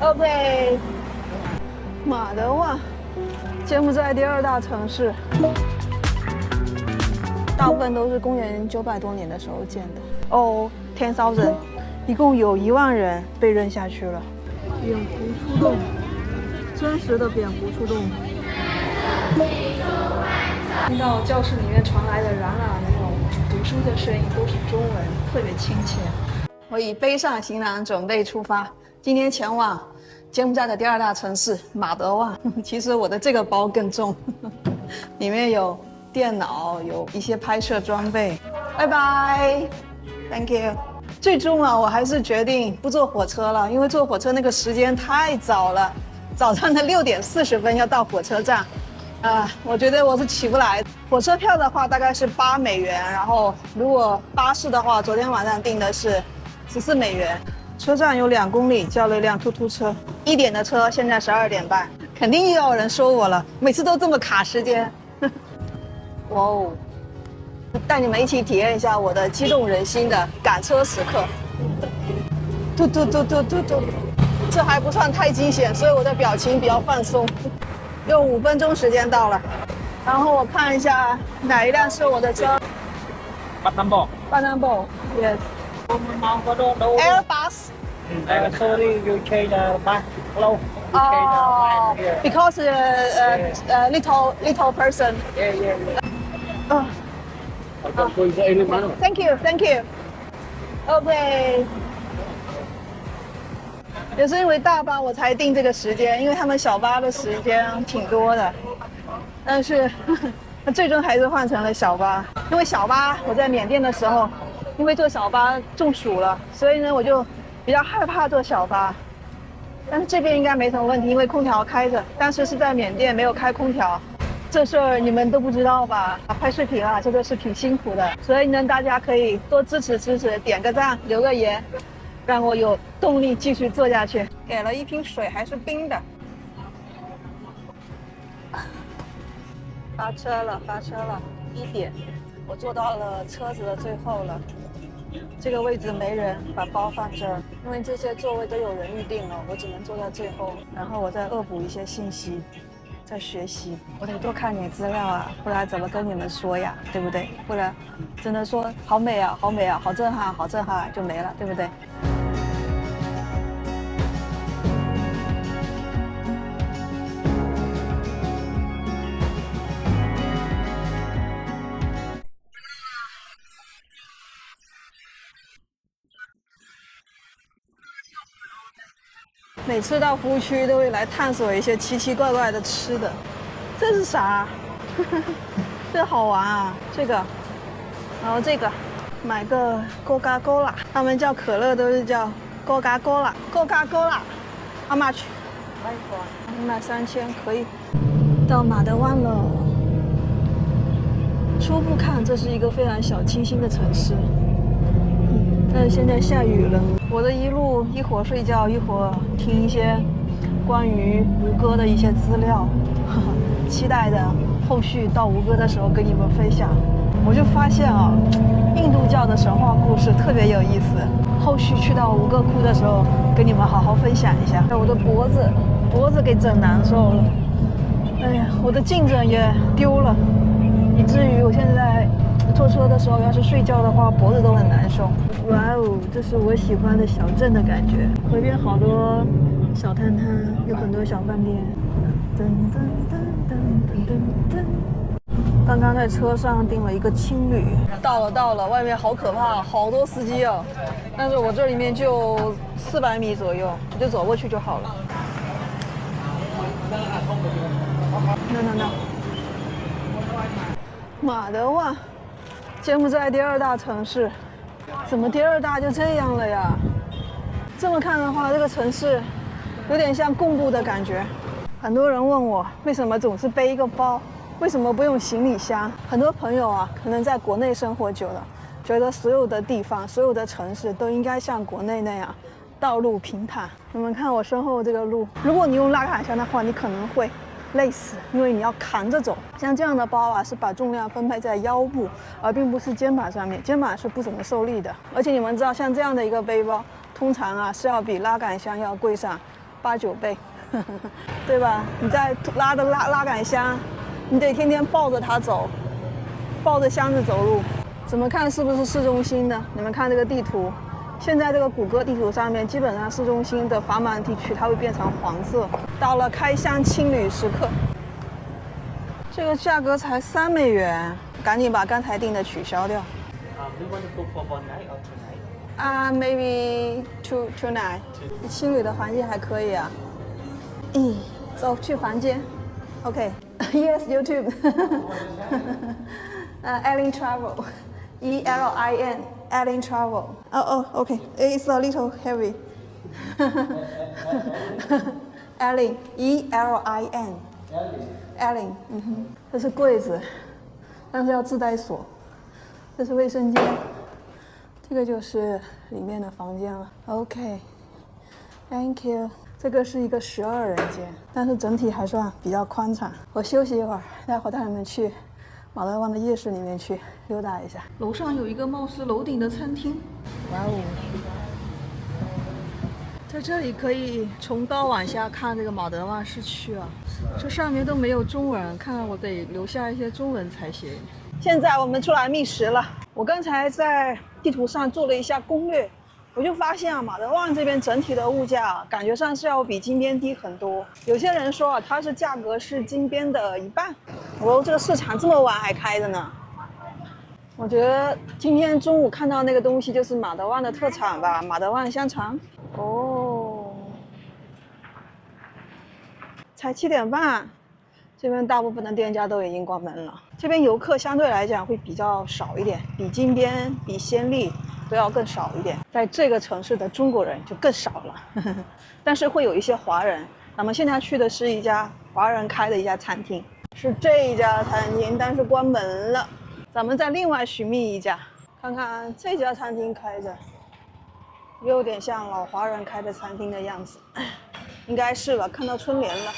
OK， 马德旺，柬埔寨第2大城市，大部分都是公元900多年的时候建的。哦，10,000，一共有1万人被扔下去了。蝙蝠出动，真实的蝙蝠出动。听到教室里面传来的冉冉那种读书的声音，都是中文，特别亲切。我已背上行囊，准备出发。今天前往柬埔寨的第2大城市马德旺。其实我的这个包更重，里面有电脑，有一些拍摄装备。拜拜 ，Thank you。最终啊，我还是决定不坐火车了，因为坐火车那个时间太早了，早上的6点40分要到火车站。我觉得我是起不来。火车票的话大概是8美元，然后如果巴士的话，昨天晚上订的是14美元。车站有2公里，叫了一辆突突车，1点的车，现在12点半，肯定又要有人收我了，每次都这么卡时间。哇哦，带你们一起体验一下我的激动人心的赶车时刻。突突突突突突，这还不算太惊险，所以我的表情比较放松。用5分钟时间到了，然后我看一下哪一辆是我的车。8 yes。Airbus. Sorry, you change the bus. Hello. Oh, because little person. Yeah. Thank you. OK. 也是因为大巴我才定这个时间，因为他们小巴的时间挺多的，但是最终还是换成了小巴。因为小巴我在缅甸的时候，因为坐小巴中暑了，所以呢我就比较害怕坐小巴。但是这边应该没什么问题，因为空调开着，但是是在缅甸没有开空调。这事儿你们都不知道吧？拍视频啊，真的是挺辛苦的，所以呢大家可以多支持，点个赞，留个言，让我有动力继续做下去。给了一瓶水，还是冰的。发车了，1点，我坐到了车子的最后了。这个位置没人，把包放这儿，因为这些座位都有人预定了，我只能坐在最后。然后我再恶补一些信息，再学习。我得多看点资料啊，不然怎么跟你们说呀，对不对？不然只能说好美啊，好美啊，好震撼，好震撼就没了，对不对？每次到服务区都会来探索一些奇奇怪怪的吃的。这是啥？这好玩啊！这个，然后这个，买个 Coca-Cola， 他们叫可乐都是叫 Coca-Cola。How much？ 13000可以。到马德旺了。初步看，这是一个非常小清新的城市。但是现在下雨了，我的一路一会儿睡觉，一会儿听一些关于吴哥的一些资料，期待的后续到吴哥的时候跟你们分享。我就发现啊，印度教的神话故事特别有意思，后续去到吴哥窟的时候跟你们好好分享一下。我的脖子给整难受了，哎呀，我的颈枕也丢了，以至于我现在坐车的时候要是睡觉的话，脖子都很难受。哇哦，这是我喜欢的小镇的感觉，河边好多小摊摊，有很多小饭店。噔噔噔噔噔噔噔。刚刚在车上订了一个青旅，到了，外面好可怕，好多司机哦。但是我这里面就400米左右，我就走过去就好了。No。马德旺，柬埔寨第2大城市。怎么第2大就这样了呀？这么看的话，这个城市有点像贡布的感觉。很多人问我为什么总是背一个包，为什么不用行李箱？很多朋友啊，可能在国内生活久了，觉得所有的地方、所有的城市都应该像国内那样，道路平坦。你们看我身后这个路，如果你用拉卡箱的话，你可能会累死，因为你要扛着走。像这样的包啊，是把重量分配在腰部，而并不是肩膀上面，肩膀是不怎么受力的。而且你们知道，像这样的一个背包，通常啊是要比拉杆箱要贵上8、9倍，对吧？你在拉的拉杆箱，你得天天抱着它走，抱着箱子走路。怎么看是不是市中心的？你们看这个地图，现在这个谷歌地图上面，基本上市中心的繁忙地区它会变成黄色。到了开箱青旅时刻，这个价格才3美元，赶紧把刚才订的取消掉。Do you want to go for one night or two nights? Maybe two night。青旅的环境还可以啊。走去房间。OK。Yes, YouTube 。Elin Travel。ELIN Elin Travel。OK. It's a little heavy。Elin ELIN。Elin。这是柜子，但是要自带锁。这是卫生间。这个就是里面的房间了。OK，Thank you。这个是一个12人间，但是整体还算比较宽敞。我休息一会儿，待会儿带你们去马德湾的夜市里面去溜达一下。楼上有一个貌似楼顶的餐厅，哇哦！在这里可以从高往下看这个马德湾市区啊。这上面都没有中文，看来我得留下一些中文才行。现在我们出来觅食了。我刚才在地图上做了一下攻略，我就发现啊，马德旺这边整体的物价感觉上是要比金边低很多。有些人说啊，它是价格是金边的1半。这个市场这么晚还开着呢。我觉得今天中午看到那个东西就是马德旺的特产吧，马德旺香肠。才7点半。这边大部分的店家都已经关门了，这边游客相对来讲会比较少一点，比金边、比暹粒都要更少一点。在这个城市的中国人就更少了，但是会有一些华人。咱们现在去的是一家华人开的一家餐厅，是这一家餐厅，但是关门了。咱们再另外寻觅一家，看看这家餐厅开着，有点像老华人开的餐厅的样子，应该是吧？看到春联了。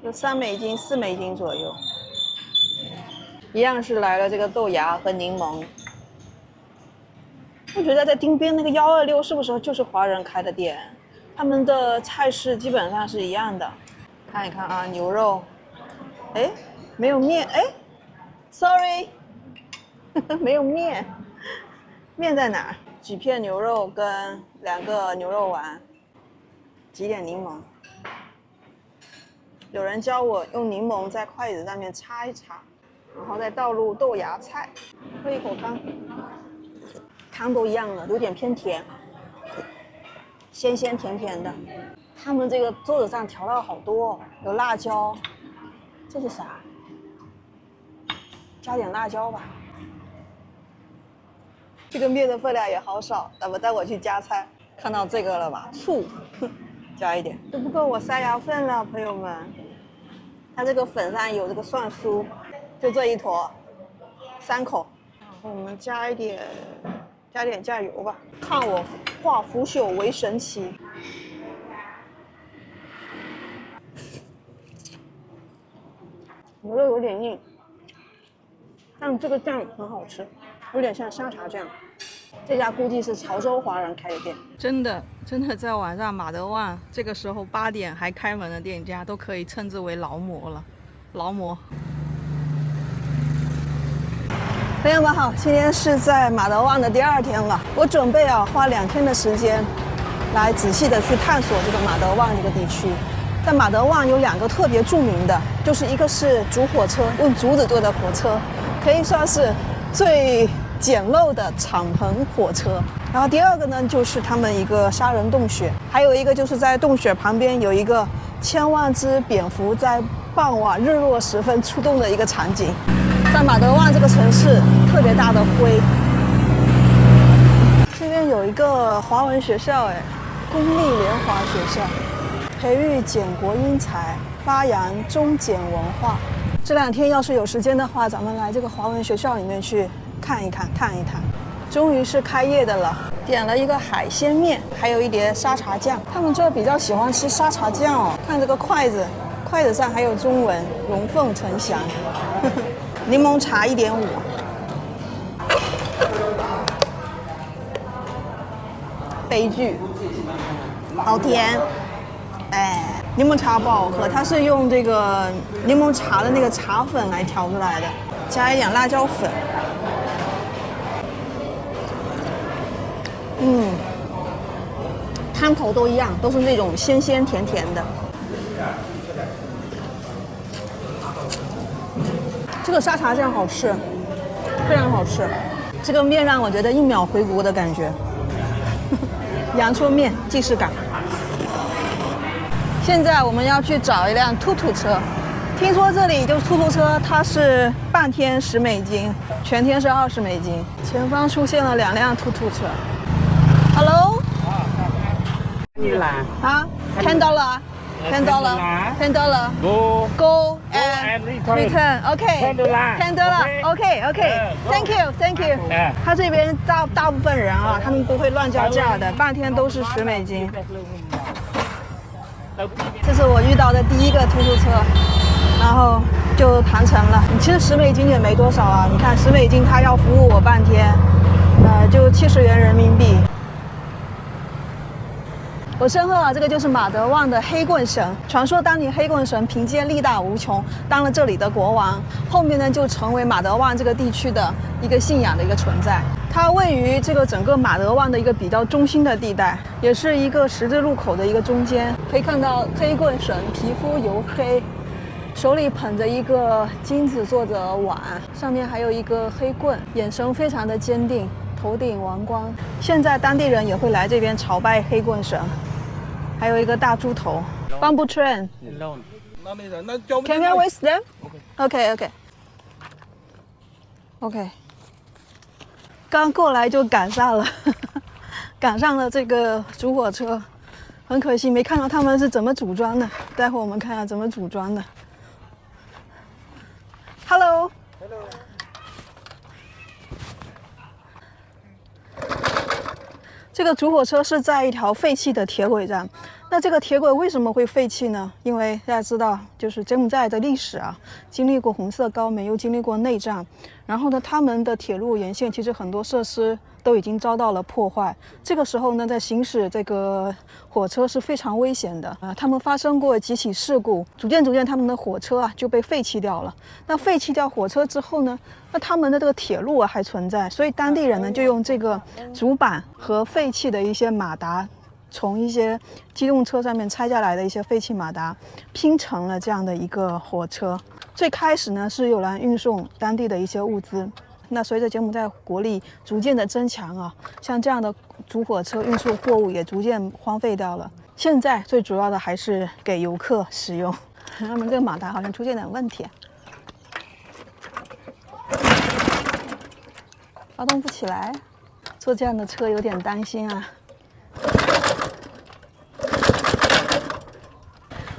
就3美金、4美金左右，一样是来了这个豆芽和柠檬。我觉得在丁边那个126是不是就是华人开的店？他们的菜式基本上是一样的。看一看啊，牛肉，没有面，sorry， 没有面，面在哪儿？几片牛肉跟2个牛肉丸，挤点柠檬。有人教我用柠檬在筷子上面擦一擦，然后再倒入豆芽菜，喝一口汤，汤都一样的，有点偏甜，鲜鲜甜甜的。他们这个桌子上调料好多，有辣椒，这是啥？加点辣椒吧。这个面的分量也好少，咱们待会去加餐。看到这个了吧？醋，加一点，都不够我塞牙缝了，朋友们。它这个粉上有这个蒜酥，就这一坨，3口。然后我们加点酱油吧。看我化腐朽为神奇。牛肉有点硬，但这个酱很好吃，有点像沙茶酱。这家估计是潮州华人开的店。真的在晚上马德旺这个时候8点还开门的店家都可以称之为劳模了。劳模。朋友们好，今天是在马德旺的第2天了。我准备花2天的时间来仔细的去探索这个马德旺这个地区。在马德旺有2个特别著名的，就是一个是竹火车，用竹子做的火车，可以算是最简陋的敞篷火车。然后第2个呢，就是他们一个杀人洞穴，还有一个就是在洞穴旁边有一个千万只蝙蝠在傍晚日落时分出动的一个场景。在马德旺这个城市，特别大的灰。这边有一个华文学校，公立联华学校，培育简国英才，发扬中简文化。这2天要是有时间的话，咱们来这个华文学校里面去看一看、探一探。终于是开业的了，点了一个海鲜面，还有一碟沙茶酱。他们这比较喜欢吃沙茶酱哦。看这个筷子，筷子上还有中文“龙凤呈祥”。柠檬茶1.5。悲剧，好甜。哎，柠檬茶不好喝，它是用这个柠檬茶的那个茶粉来调出来的，加一点辣椒粉。汤头都一样，都是那种鲜鲜甜甜的。这个沙茶酱好吃，非常好吃。这个面让我觉得一秒回国的感觉。阳春面，既视感。现在我们要去找一辆突突车，听说这里就是突突车，它是半天10美金，全天是20美金。前方出现了2辆突突车。Hello。啊，$10。$10. Go and return. Okay. $10. Okay. Thank you. 他这边大部分人啊，他们不会乱叫价的，半天都是10美金。这是我遇到的第一个突突车，然后就谈成了。其实10美金也没多少啊，你看10美金他要服务我半天，就70元人民币。我身后啊，这个就是马德旺的黑棍神。传说当年黑棍神凭借力大无穷，当了这里的国王，后面呢就成为马德旺这个地区的一个信仰的一个存在。它位于这个整个马德旺的一个比较中心的地带，也是一个十字路口的一个中间。可以看到黑棍神皮肤黝黑，手里捧着一个金子做的碗，上面还有一个黑棍，眼神非常的坚定。头顶王冠，现在当地人也会来这边朝拜黑棍神，还有一个大猪头。Bamboo train. Can we with them? Okay. 刚过来就赶上了，赶上了这个主火车，很可惜没看到他们是怎么组装的。待会我们看看怎么组装的。Hello. 这个主火车是在一条废弃的铁轨上。那这个铁轨为什么会废弃呢？因为大家知道，就是柬埔寨的历史啊，经历过红色高棉，又经历过内战，然后呢，他们的铁路沿线其实很多设施都已经遭到了破坏。这个时候呢，在行驶这个火车是非常危险的啊。他们发生过几起事故，逐渐他们的火车啊就被废弃掉了。那废弃掉火车之后呢，那他们的这个铁路啊还存在，所以当地人呢就用这个主板和废弃的一些马达，从一些机动车上面拆下来的一些废弃马达拼成了这样的一个火车。最开始呢是用来运送当地的一些物资，那随着柬埔寨国力逐渐的增强啊，像这样的主火车运输货物也逐渐荒废掉了。现在最主要的还是给游客使用。他们这个马达好像出现点问题，发动不起来，坐这样的车有点担心啊。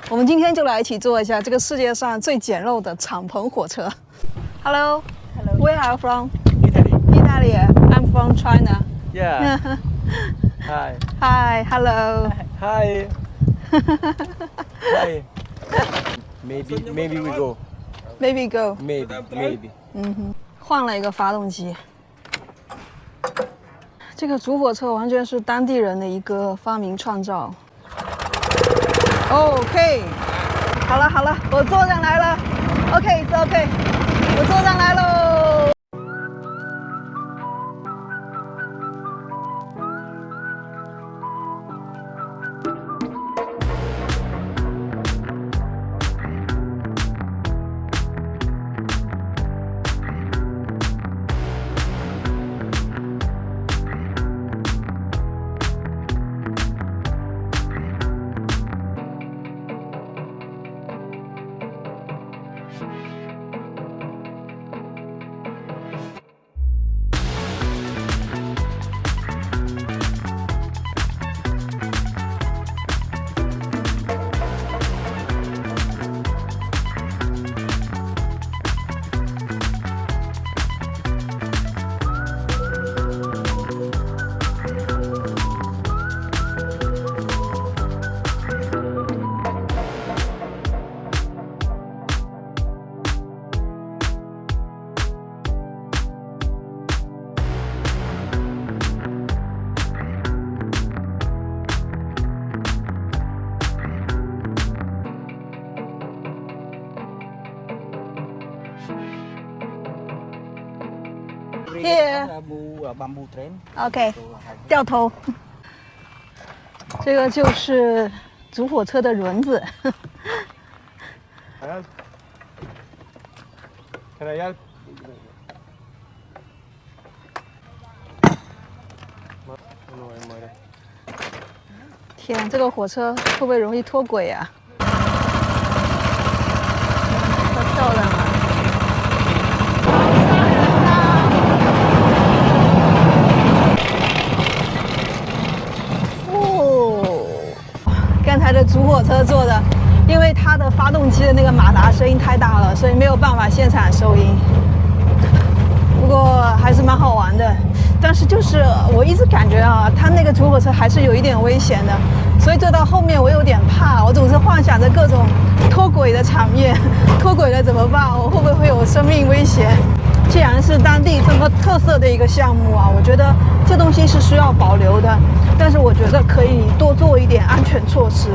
我们今天就来一起坐一下这个世界上最简陋的敞篷火车。Hello. Where are you from? Italy. I'm from China. Yeah. Hi. Hi. Hello. Hi. Hi. Maybe we go. Maybe go. Maybe. 换了一个发动机。这个主火车完全是当地人的一个发明创造。OK， 好了，我坐上来了。OK， 我坐上来喽。Here. OK， 掉头。这个就是主火车的轮子。天，这个火车会不会容易脱轨啊？太漂亮了！哦，刚才的主火车做的，因为它的发动机的那个马达声音太大了，所以没有办法现场收音。不过还是蛮好玩的。但是就是我一直感觉啊，它那个主火车还是有一点危险的，所以坐到后面我有点怕，我总是幻想着各种脱轨的场面，脱轨了怎么办？我会不会有生命危险？既然是当地这么特色的一个项目啊，我觉得这东西是需要保留的，但是我觉得可以多做一点安全措施，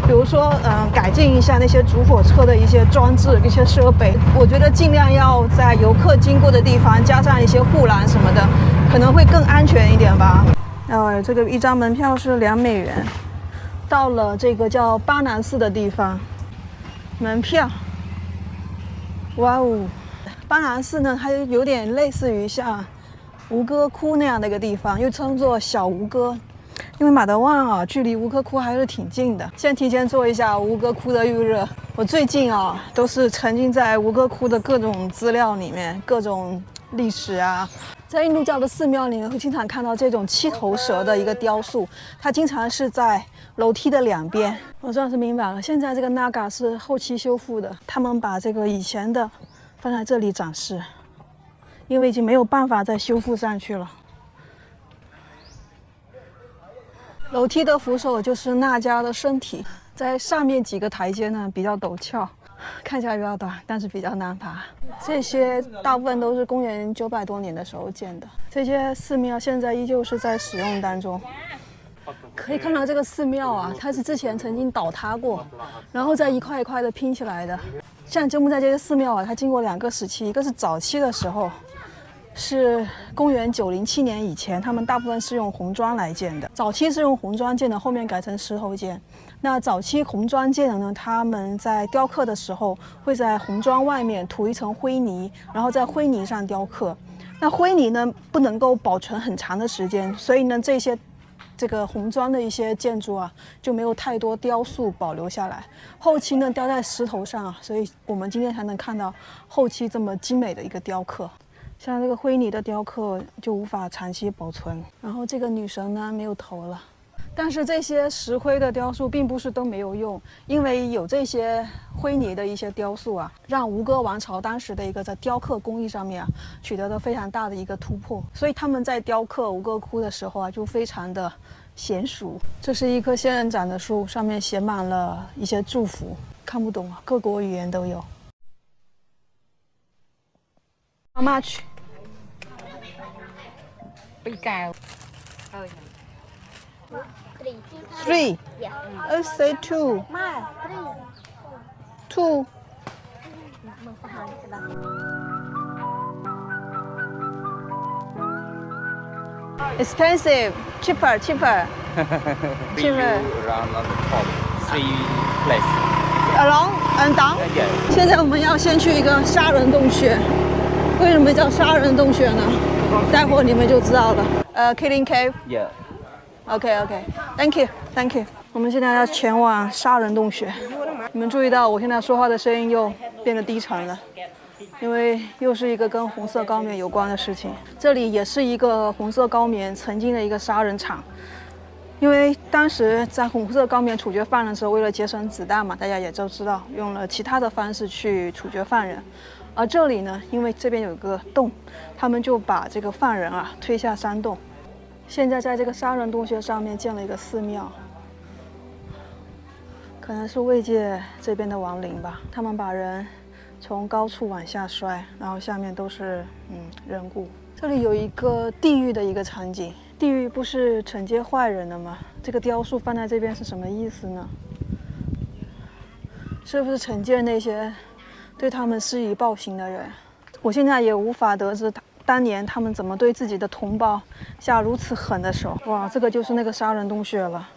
比如说改进一下那些主火车的一些装置、一些设备。我觉得尽量要在游客经过的地方加上一些护栏什么的，可能会更安全一点吧。这个一张门票是$2，到了这个叫巴南寺的地方，门票，哇哦！巴南寺呢，它有点类似于像吴哥窟那样的一个地方，又称作小吴哥。因为马德旺啊，距离吴哥窟还是挺近的。先提前做一下吴哥窟的预热。我最近啊，都是沉浸在吴哥窟的各种资料里面，各种历史啊。在印度教的寺庙里面，会经常看到这种7头蛇的一个雕塑，它经常是在楼梯的两边。我算是明白了，现在这个 Naga 是后期修复的，他们把这个以前的放在这里展示，因为已经没有办法再修复上去了。楼梯的扶手就是娜迦的身体，在上面几个台阶呢比较陡峭，看起来比较短，但是比较难爬。这些大部分都是公元900多年的时候建的，这些寺庙现在依旧是在使用当中。可以看到这个寺庙啊，它是之前曾经倒塌过，然后再一块一块的拼起来的。像柬埔寨这些寺庙啊，它经过2个时期，一个是早期的时候，是公元907年以前，他们大部分是用红砖来建的。早期是用红砖建的，后面改成石头建。那早期红砖建的呢，他们在雕刻的时候会在红砖外面涂一层灰泥，然后在灰泥上雕刻。那灰泥呢不能够保存很长的时间，所以呢这个红砖的一些建筑啊就没有太多雕塑保留下来。后期呢雕在石头上啊，所以我们今天才能看到后期这么精美的一个雕刻。像这个灰泥的雕刻就无法长期保存。然后这个女神呢没有头了，但是这些石灰的雕塑并不是都没有用，因为有这些灰泥的一些雕塑啊，让吴哥王朝当时的一个在雕刻工艺上面啊取得了非常大的一个突破，所以他们在雕刻吴哥窟的时候啊就非常的娴熟。这是一棵仙人掌的树，上面写满了一些祝福，看不懂啊，各国语言都有。How much? 3. Yeah. I say 2. 2. Expensive. Cheaper. Cheaper. Around on the top, 3 place. Along and down. Yeah. 现在我们要先去一个杀人洞穴。为什么叫杀人洞穴呢？待会儿你们就知道了。Killing Cave. Yeah. OK. Thank you. 我们现在要前往杀人洞穴。你们注意到我现在说话的声音又变得低沉了，因为又是一个跟红色高棉有关的事情。这里也是一个红色高棉曾经的一个杀人场。因为当时在红色高棉处决犯人的时候，为了节省子弹嘛，大家也都知道，用了其他的方式去处决犯人。而这里呢，因为这边有个洞，他们就把这个犯人啊推下山洞。现在在这个杀人洞穴上面建了一个寺庙，可能是慰藉这边的亡灵吧。他们把人从高处往下摔，然后下面都是人骨。这里有一个地狱的一个场景，地狱不是惩戒坏人的吗？这个雕塑放在这边是什么意思呢？是不是惩戒那些对他们施以暴行的人？我现在也无法得知当年他们怎么对自己的同胞下如此狠的手。哇，这个就是那个杀人洞穴了。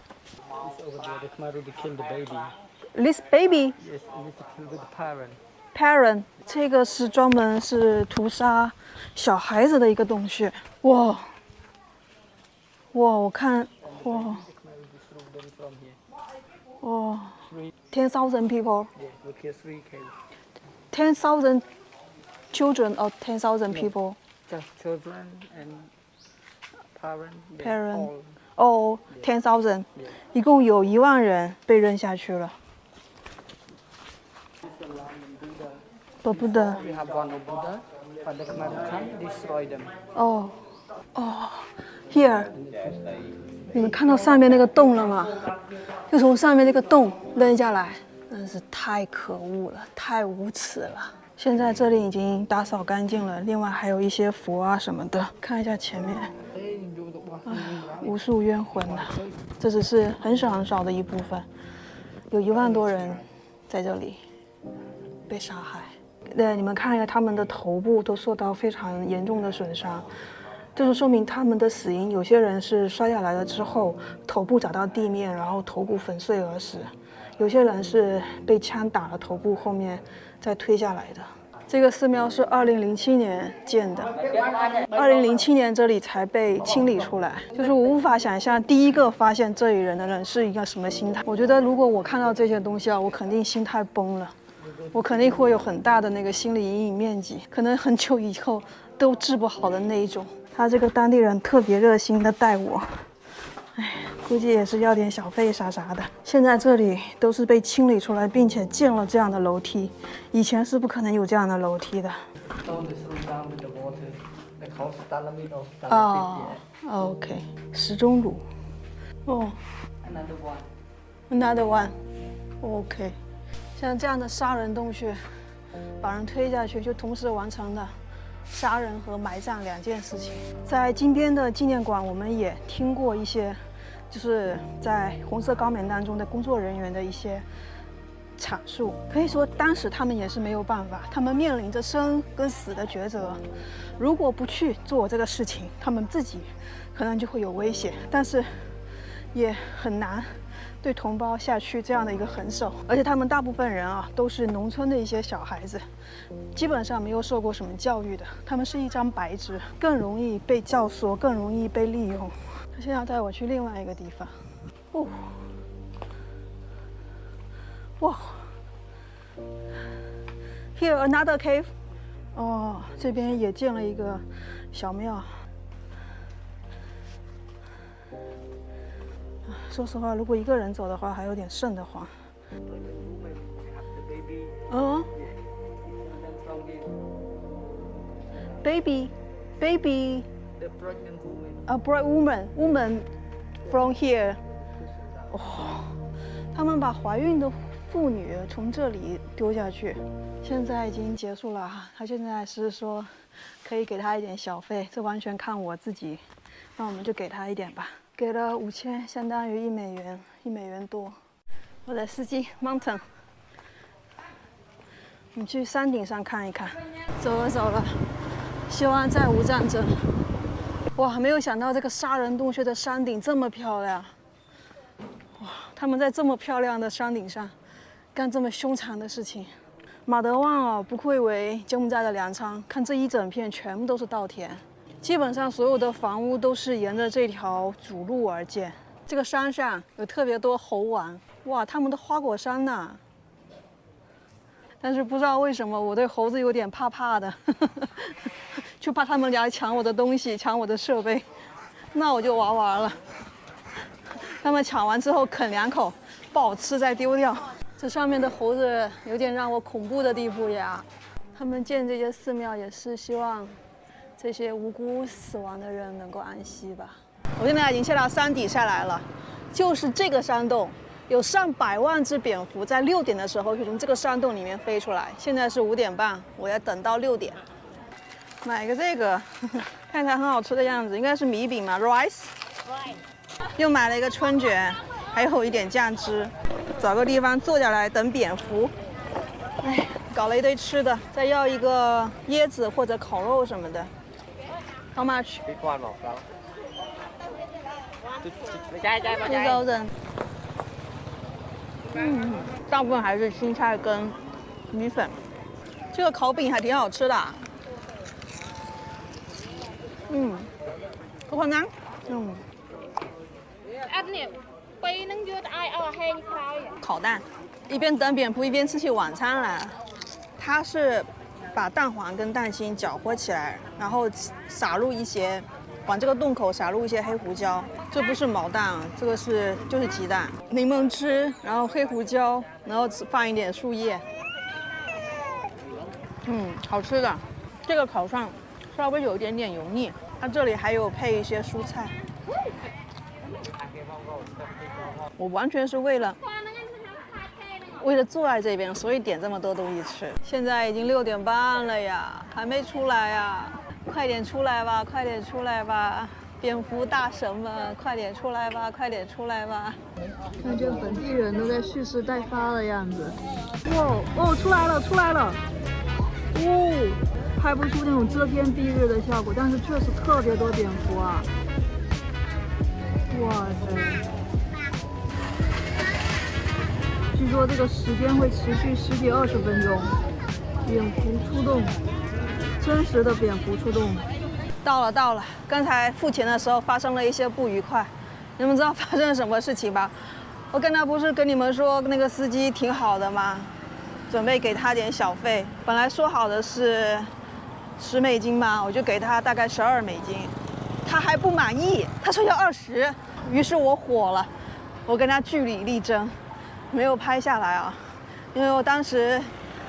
This baby? Yes, and it's killed with the parent. Parent， 这个是专门是屠杀小孩子的一个洞穴。哇，哇，我看，哇，哇 ，10,000 people. Yeah, we kill 3K. 10,000 children or 10,000 people. Just children and parent. Yeah, Parent. all. 哦 ，10,000， 一共有1万人被扔下去了。Buddha. We have one of Buddha, but the Khmer come destroy them. 哦，哦 ，Here， 你们看到上面那个洞了吗？就从上面那个洞扔下来，真是太可恶了，太无耻了。现在这里已经打扫干净了，另外还有一些佛啊什么的。看一下前面，无数冤魂呐、这只是很少很少的一部分，有1万多人在这里被杀害。对，你们看一下，他们的头部都受到非常严重的损伤，就是说明他们的死因，有些人是摔下来了之后，头部砸到地面，然后头骨粉碎而死；有些人是被枪打了头部，后面再推下来的。这个寺庙是2007年建的，2007年这里才被清理出来，就是我无法想象第一个发现这里人的人是一个什么心态。我觉得如果我看到这些东西啊，我肯定心态崩了。我肯定会有很大的那个心理阴影面积，可能很久以后都治不好的那一种。他这个当地人特别热心的带我，哎，估计也是要点小费啥啥的。现在这里都是被清理出来，并且建了这样的楼梯，以前是不可能有这样的楼梯的。哦 ，OK， 石钟乳，哦 ，Another one，OK。像这样的杀人洞穴，把人推下去，就同时完成了杀人和埋葬2件事情。在金边的纪念馆，我们也听过一些，就是在红色高棉当中的工作人员的一些阐述。可以说，当时他们也是没有办法，他们面临着生跟死的抉择。如果不去做这个事情，他们自己可能就会有危险，但是也很难对同胞下去这样的一个狠手。而且他们大部分人啊都是农村的一些小孩子，基本上没有受过什么教育的，他们是一张白纸，更容易被教唆，更容易被利用。他现在要带我去另外一个地方。哦，哇 ，Here another cave。哦，这边也建了一个小庙。说实话，如果一个人走的话，还有点瘆得慌。嗯 ，baby, baby, a pregnant woman from here。哦，他们把怀孕的妇女从这里丢下去，现在已经结束了。他现在是说可以给他一点小费，这完全看我自己，那我们就给他一点吧。给了5000，相当于$1，$1多。我的司机 Mountain， 我们去山顶上看一看。走了，希望再无战争。哇，没有想到这个杀人洞穴的山顶这么漂亮。哇，他们在这么漂亮的山顶上干这么凶残的事情。马德旺啊，不愧为柬埔寨的粮仓，看这一整片全部都是稻田。基本上所有的房屋都是沿着这条主路而建。这个山上有特别多猴王，哇，他们的花果山呐！但是不知道为什么我对猴子有点怕怕的，就怕他们来抢我的东西，抢我的设备，那我就玩了。他们抢完之后啃2口，不好吃再丢掉。这上面的猴子有点让我恐怖的地步呀。他们建这些寺庙也是希望这些无辜死亡的人能够安息吧。我现在已经下到山底下来了，就是这个山洞，有上百万只蝙蝠在6点的时候就从这个山洞里面飞出来。现在是5点半，我要等到6点。买个这个，看起来很好吃的样子，应该是米饼嘛 ，rice。又买了一个春卷，还有一点酱汁。找个地方坐下来等蝙蝠。哎，搞了一堆吃的，再要一个椰子或者烤肉什么的。How much? พี่กวานบอกเรา2,000。大部分还是青菜跟米粉。这个烤饼还挺好吃的。ทุกคนนะ 烤蛋，一边等蝙蝠一边吃起晚餐来。它是把蛋黄跟蛋清搅和起来，然后撒入一些，往这个洞口撒入一些黑胡椒。这不是毛蛋，这个就是鸡蛋，柠檬汁，然后黑胡椒，然后放一点树叶。好吃的。这个烤上稍微有一点点油腻，它这里还有配一些蔬菜。我完全是为了坐在这边，所以点这么多东西吃。现在已经6点半了呀，还没出来呀！快点出来吧，快点出来吧！蝙蝠大神们，快点出来吧，快点出来吧！感觉本地人都在蓄势待发的样子。哦，出来了，出来了！拍不出那种遮天蔽日的效果，但是确实特别多蝙蝠啊！哇塞！据说这个时间会持续10几20分钟。蝙蝠出动，真实的蝙蝠出动。到了！刚才付钱的时候发生了一些不愉快，你们知道发生了什么事情吧？我刚才不是跟你们说那个司机挺好的吗？准备给他点小费，本来说好的是10美金嘛，我就给他大概12美金，他还不满意，他说要20，于是我火了，我跟他据理力争，没有拍下来啊，因为我当时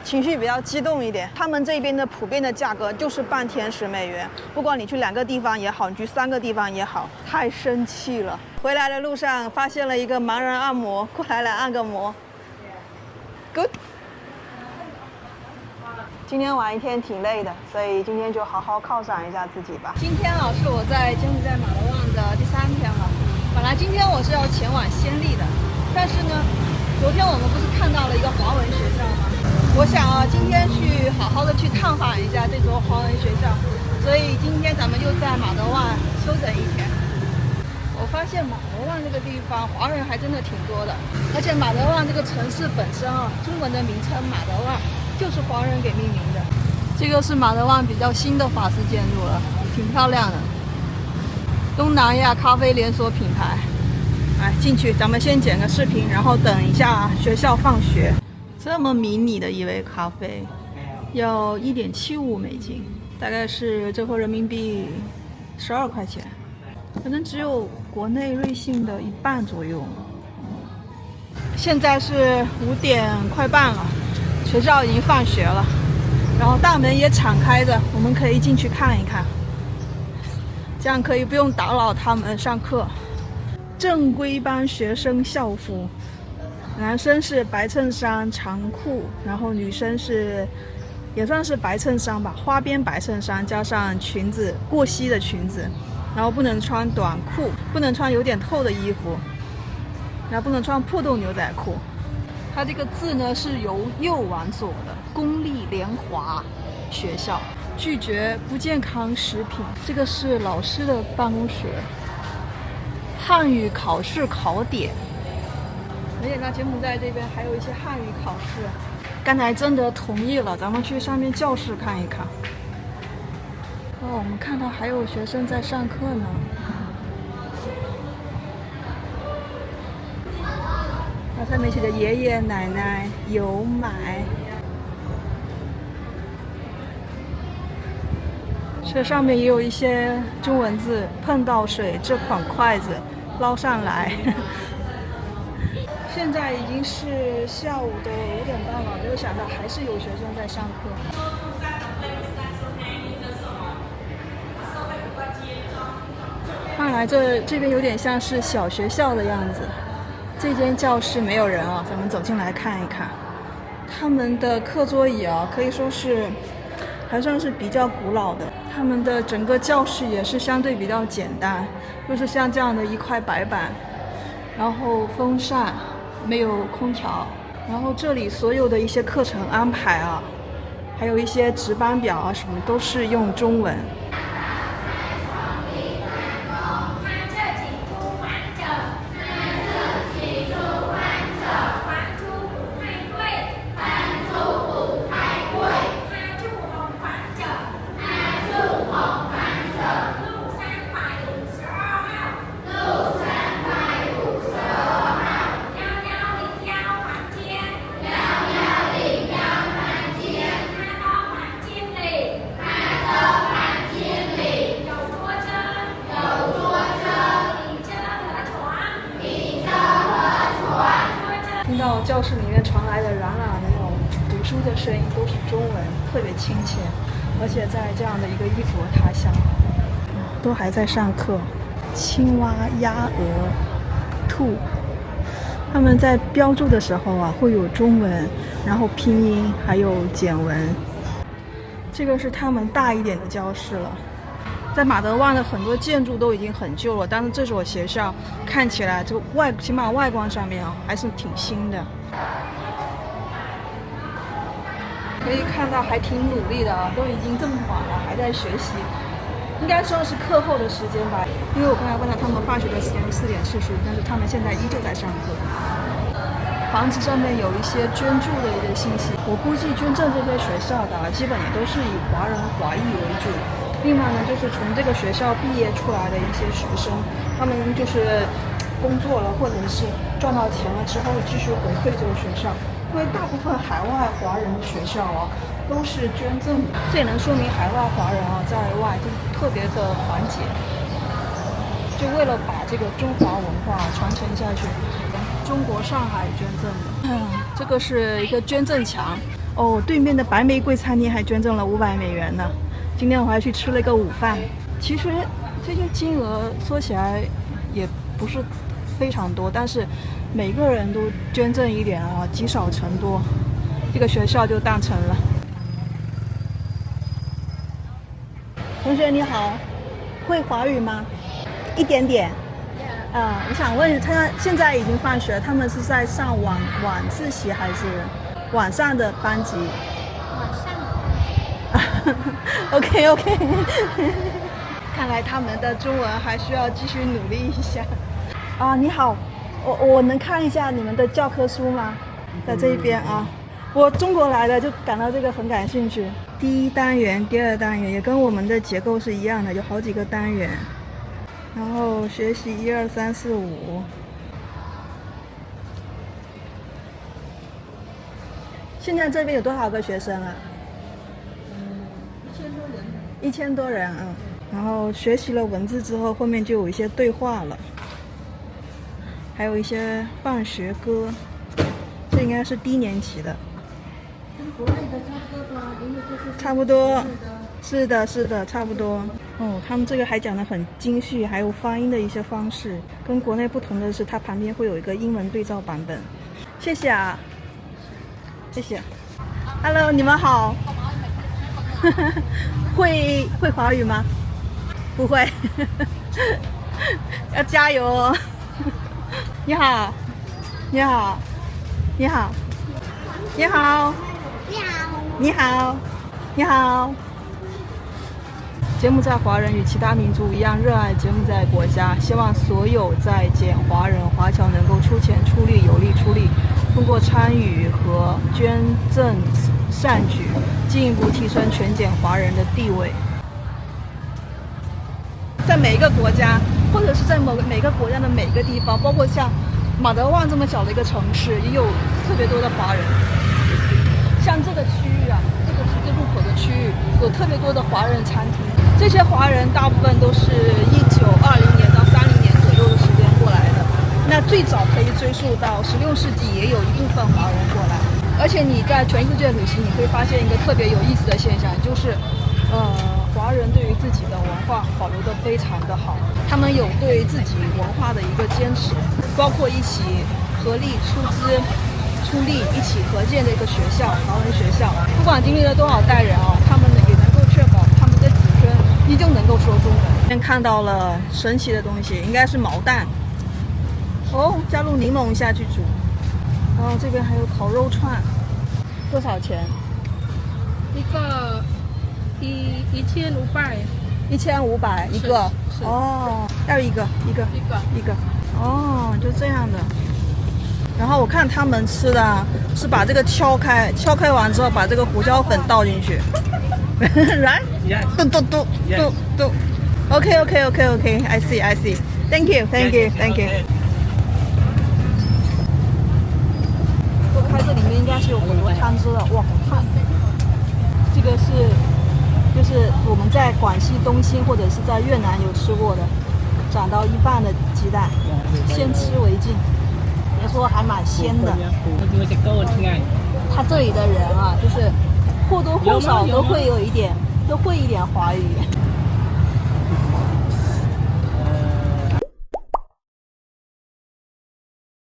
情绪比较激动一点。他们这边的普遍的价格就是半天10美元，不管你去2个地方也好，你去3个地方也好，太生气了。回来的路上发现了一个盲人按摩，过来按个摩。Good。今天玩一天挺累的，所以今天就好好犒赏一下自己吧。今天啊，是我在柬埔寨马德旺的第3天了。本来今天我是要前往暹粒的，但是呢，昨天我们不是看到了一个华文学校吗？我想啊，今天去好好的去探访一下这所华文学校，所以今天咱们就在马德旺休整一天。我发现马德旺这个地方华人还真的挺多的，而且马德旺这个城市本身啊，中文的名称马德旺就是华人给命名的。这个是马德旺比较新的法式建筑了，挺漂亮的。东南亚咖啡连锁品牌。来进去，咱们先剪个视频，然后等一下学校放学。这么迷你的一杯咖啡，要1.75美金，大概是折合人民币12块钱，可能只有国内瑞幸的1半左右。现在是5点快半了，学校已经放学了，然后大门也敞开着，我们可以进去看一看，这样可以不用打扰他们上课。正规班学生校服，男生是白衬衫长裤，然后女生是也算是白衬衫吧，花边白衬衫加上裙子，过膝的裙子，然后不能穿短裤，不能穿有点透的衣服，然后不能穿破洞牛仔裤。它这个字呢是由右往左的，公立联华学校，拒绝不健康食品。这个是老师的办公室。汉语考试考点，而且呢，柬埔寨这边还有一些汉语考试。刚才真的同意了，咱们去上面教室看一看。哦，我们看到还有学生在上课呢。那上面写着爷爷奶奶有买。这上面也有一些中文字，碰到水这款筷子捞上来。现在已经是下午的5点半了，没有想到还是有学生在上课。看来这边有点像是小学校的样子。这间教室没有人啊，咱们走进来看一看。他们的课桌椅啊，可以说是还算是比较古老的。他们的整个教室也是相对比较简单，就是像这样的一块白板，然后风扇，没有空调，然后这里所有的一些课程安排啊，还有一些值班表啊什么都是用中文。听到教室里面传来的冉冉的那种读书的声音，都是中文，特别亲切。而且在这样的一个异国他乡，都还在上课。青蛙、鸭、鹅、兔，他们在标注的时候啊，会有中文，然后拼音，还有简文。这个是他们大一点的教室了。在马德旺的很多建筑都已经很旧了，但是这所学校看起来就起码外观上面啊还是挺新的。可以看到还挺努力的啊，都已经这么晚了还在学习，应该算是课后的时间吧。因为我刚才问他们放学的时间是4点40，但是他们现在依旧在上课。房子上面有一些捐助的一些信息，我估计捐赠这些学校的基本也都是以华裔为主。另外呢，就是从这个学校毕业出来的一些学生，他们就是工作了或者是赚到钱了之后继续回馈这个学校。因为大部分海外华人学校啊都是捐赠的，这也能说明海外华人啊在外就特别的团结，就为了把这个中华文化传承下去。中国上海捐赠的，这个是一个捐赠墙哦。对面的白玫瑰餐厅还捐赠了500美元呢。今天我还去吃了一个午饭。其实这些金额说起来也不是非常多，但是每个人都捐赠一点啊，积少成多，这个学校就诞成了。同学你好，会华语吗？一点点。我想问他现在已经放学，他们是在上晚自习还是晚上的班级？晚上的。OK， 看来他们的中文还需要继续努力一下。啊，你好，我能看一下你们的教科书吗？在这一边啊，我中国来的，就感到这个很感兴趣。第一单元、第二单元也跟我们的结构是一样的，有好几个单元。然后学习1、2、3、4、5。现在这边有多少个学生啊？1000多人啊。然后学习了文字之后，后面就有一些对话了，还有一些放学歌。这应该是低年级的。跟国内的差不多吧，因为这是差不多。是的，差不多。哦，他们这个还讲得很精细，还有发音的一些方式。跟国内不同的是，它旁边会有一个英文对照版本。谢谢啊，谢谢。Hello， 你们好。会华语吗？不会。要加油哦。你好，你好，你好，你好，你好，你好。柬埔寨华人与其他民族一样热爱柬埔寨国家，希望所有在柬华人华侨能够出钱出力，有力出力，通过参与和捐赠善举，进一步提升全柬华人的地位。在每一个国家，或者是在每个国家的每个地方，包括像马德旺这么小的一个城市，也有特别多的华人。像这个区域啊，这个十字路口的区域有特别多的华人餐厅，这些华人大部分都是1920年到30年左右的时间过来的。那最早可以追溯到16世纪，也有一部分华人过来。而且你在全世界旅行，你会发现一个特别有意思的现象，就是华人对于自己的文化保留得非常的好，他们有对自己文化的一个坚持，包括一起合力出力一起合建的一个学校，华文学校。不管经历了多少代人啊，他们也能够确保他们的子孙依旧能够说中文。今天看到了神奇的东西，应该是毛蛋。哦，加入柠檬下去煮。然后这边还有烤肉串，多少钱？一个1500。1500一个。哦，要一个。哦，就这样的。然后我看他们吃的是把这个敲开完之后，把这个胡椒粉倒进去，来，嘟，OK，I see，Thank you。我看这里面应该是有很多汤汁的，哇，好烫！这个就是我们在广西东兴或者是在越南有吃过的，长到一半的鸡蛋，先吃为敬。说还蛮鲜的。我这狗挺爱。他这里的人啊，就是或多或少都会有一点，都会一点华语。